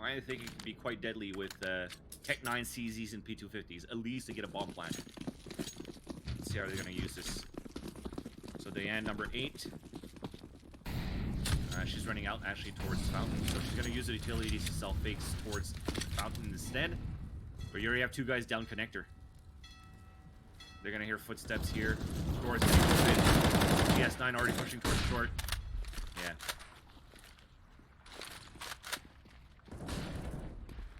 I think it could be quite deadly with Tech 9 CZs and P250s, at least to get a bomb plant. Let's see how they're going to use this. So Diane, number 8. She's running out actually towards Fountain, so she's going to use the utilities to sell fakes towards Fountain instead. But you already have 2 guys down connector. They're going to hear footsteps here. Doors going to open. GS9 already pushing towards short. Yeah.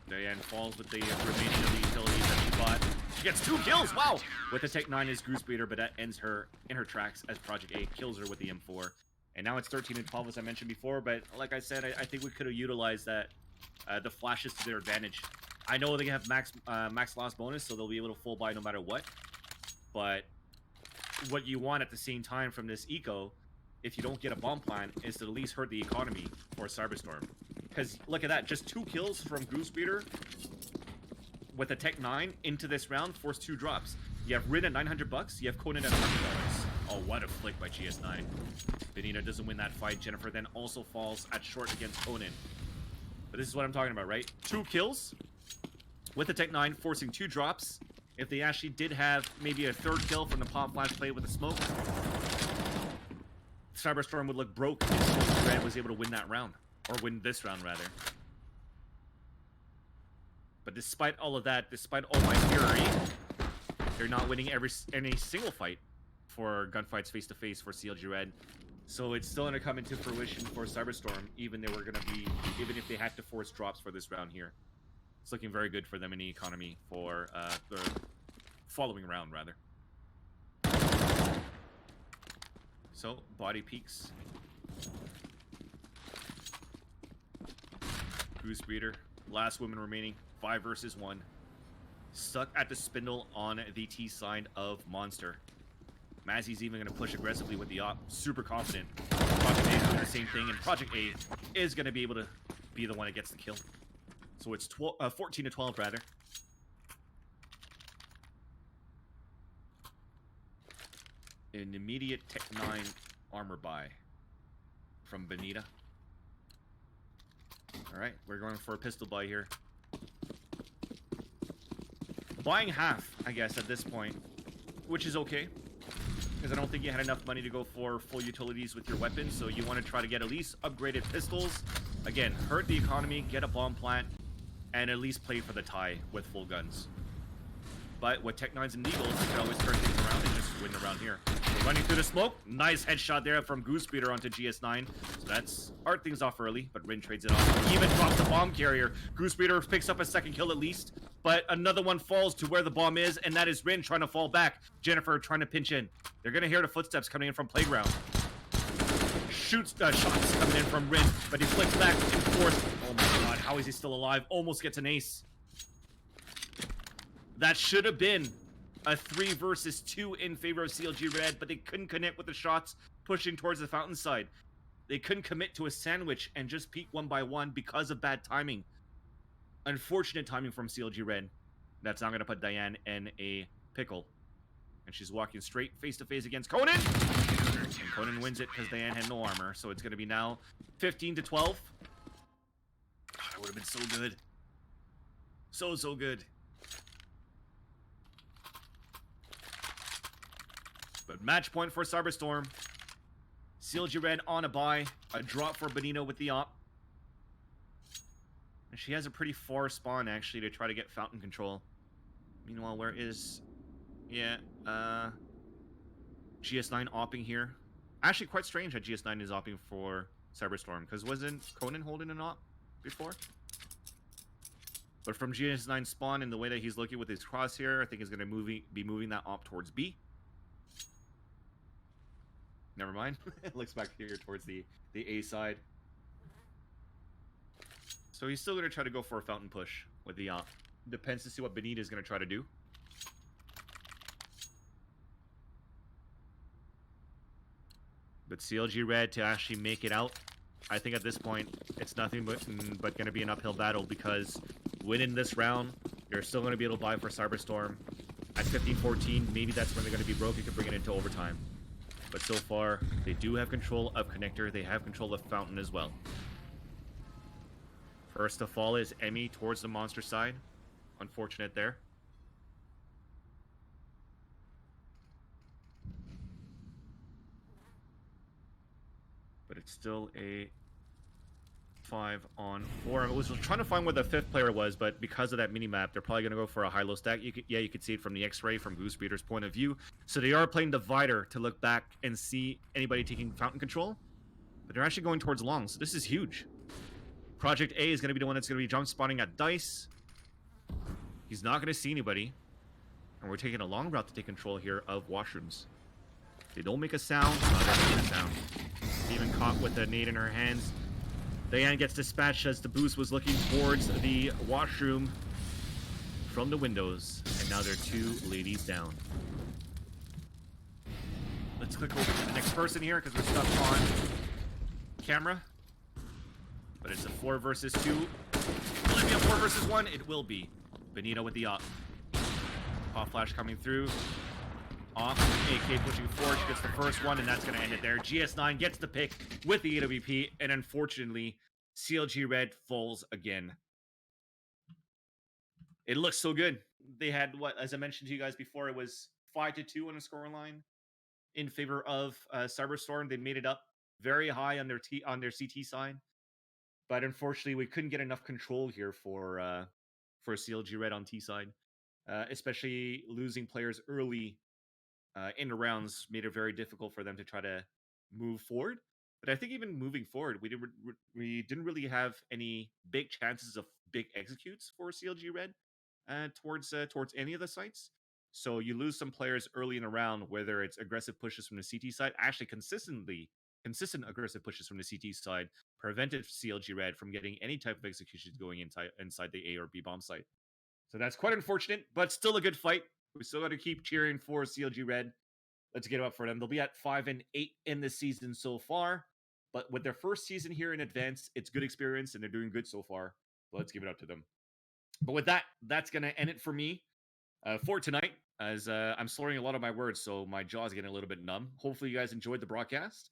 Diane falls with the remaining of the utilities that she bought. She gets 2 kills, wow! With the Tech 9 is Goosebeater, but that ends her in her tracks as Project A kills her with the M4. And now it's 13-12 as I mentioned before, but like I said, I think we could have utilized that, the flashes to their advantage. I know they have max loss bonus, so they'll be able to full buy no matter what. But what you want at the same time from this eco, if you don't get a bomb plant, is to at least hurt the economy for Cyberstorm. Because look at that, just 2 kills from Goosebeater with a Tech 9 into this round, force 2 drops. You have Rin at $900, you have Conan at $100. Oh, what a flick by GS9. Benita doesn't win that fight. Jennifer then also falls at short against Conan. But this is what I'm talking about, right? 2 kills with the Tech 9, forcing 2 drops. If they actually did have maybe a 3rd kill from the pop flash play with the smoke, Cyberstorm would look broke if Red was able to win that round. Or win this round, rather. But despite all of that, despite all my fury, they're not winning any single fight for gunfights face-to-face for CLG Red. So it's still going to come into fruition for Cyberstorm, even if they had to force drops for this round here. It's looking very good for them in the economy for the following round, rather. So, body peaks. Goosebeater, last woman remaining, 5 versus 1. Stuck at the spindle on the T side of Monster. Mazzy's even going to push aggressively with the op. Super confident. Project A is doing the same thing, and Project A is going to be able to be the one that gets the kill. So it's 14-12, rather. An immediate Tech 9 armor buy from Benita. Alright, we're going for a pistol buy here. Buying half, I guess, at this point, which is okay. Because I don't think you had enough money to go for full utilities with your weapons, so you want to try to get at least upgraded pistols. Again, hurt the economy, get a bomb plant, and at least play for the tie with full guns. But with Tech-9s and Eagles, you can always turn things around and just win around here. So running through the smoke. Nice headshot there from Goosebreeder onto GS9. So that's art things off early, but Rin trades it off. Even drops the bomb carrier. Goosebreeder picks up a second kill at least, but another one falls to where the bomb is, and that is Rin trying to fall back. Jennifer trying to pinch in. They're going to hear the footsteps coming in from Playground. Shoots shots coming in from Rin, but he flicks back and forth. Oh my god, how is he still alive? Almost gets an ace. That should have been a 3 versus 2 in favor of CLG Red, but they couldn't connect with the shots pushing towards the fountain side. They couldn't commit to a sandwich and just peek one by one because of bad timing. Unfortunate timing from CLG Red. That's now going to put Diane in a pickle. And she's walking straight face-to-face against Conan. And Conan wins it because Diane had no armor. So it's going to be now 15-12. God, that would have been so good. So good. But match point for Cyberstorm. CLG Red on a buy. A drop for Benito with the op. And she has a pretty far spawn, actually, to try to get fountain control. Meanwhile, where is... Yeah, GS9 opping here. Actually, quite strange that GS9 is opping for Cyberstorm, because wasn't Conan holding an op before? But from GS9 spawn and the way that he's looking with his crosshair, I think he's going to be moving that op towards B. Never mind. It looks back here towards the A side. So he's still going to try to go for a fountain push with the op. Depends to see what Benita is going to try to do. But CLG Red to actually make it out, I think at this point, it's nothing but going to be an uphill battle, because winning this round, you're still going to be able to buy for Cyberstorm. At 15-14, maybe that's when they're going to be broke. You can bring it into overtime. But so far, they do have control of Connector. They have control of Fountain as well. First to fall is Emmy towards the monster side. Unfortunate there. But it's still a 5-on-4. I was trying to find where the 5th player was, but because of that mini-map, they're probably going to go for a high-low stack. You could see it from the X-ray, from Goosebreeder's point of view. So they are playing Divider to look back and see anybody taking fountain control. But they're actually going towards long, so this is huge. Project A is going to be the one that's going to be jump spawning at Dice. He's not going to see anybody. And we're taking a long route to take control here of washrooms. They don't make a sound. Oh, they make a sound. Even caught with a nade in her hands. Diane gets dispatched as the boost was looking towards the washroom from the windows. And now there are 2 ladies down. Let's click over to the next person here because we're stuck on camera. But it's a 4 versus 2. Will it be a 4 versus 1? It will be. Benito with the op. Pop flash coming through. Off. AK pushing forward. She gets the first one, and that's going to end it there. GS9 gets the pick with the AWP, and unfortunately, CLG Red falls again. It looks so good. They had, what, as I mentioned to you guys before, it was 5-2 on a scoreline in favor of Cyberstorm. They made it up very high on their CT side. But unfortunately, we couldn't get enough control here for CLG Red on T side. Especially losing players early in the rounds made it very difficult for them to try to move forward. But I think even moving forward, we didn't really have any big chances of big executes for CLG Red towards any of the sites. So you lose some players early in the round, whether it's aggressive pushes from the CT side, actually consistent aggressive pushes from the CT side prevented CLG Red from getting any type of executions going inside the A or B bomb site. So that's quite unfortunate, but still a good fight. We still got to keep cheering for CLG Red. Let's get up for them. They'll be at 5-8 in the season so far. But with their first season here in advance, it's good experience, and they're doing good so far. Let's give it up to them. But with that, that's going to end it for me for tonight, as I'm slurring a lot of my words, so my jaw is getting a little bit numb. Hopefully you guys enjoyed the broadcast.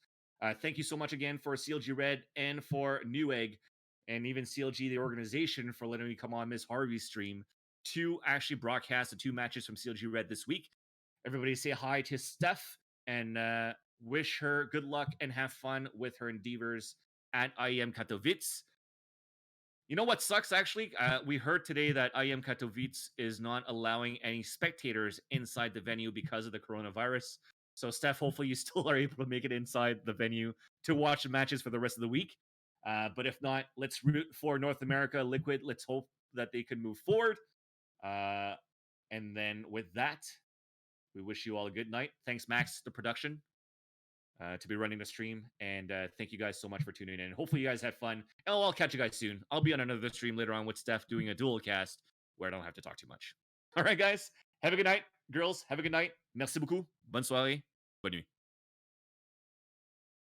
Thank you so much again for CLG Red and for Newegg, and even CLG, the organization, for letting me come on Miss Harvey's stream to actually broadcast the 2 matches from CLG Red this week. Everybody say hi to Steph and wish her good luck and have fun with her endeavors at IEM Katowice. You know what sucks actually? We heard today that IM Katowice is not allowing any spectators inside the venue because of the coronavirus. So, Steph, hopefully you still are able to make it inside the venue to watch the matches for the rest of the week. But if not, let's root for North America Liquid. Let's hope that they can move forward. And then with that, we wish you all a good night. Thanks, Max, the production, to be running the stream. And thank you guys so much for tuning in. Hopefully, you guys had fun. And I'll catch you guys soon. I'll be on another stream later on with Steph doing a dual cast where I don't have to talk too much. All right, guys. Have a good night. Girls, have a good night. Merci beaucoup. Bonne soirée. Bonne nuit.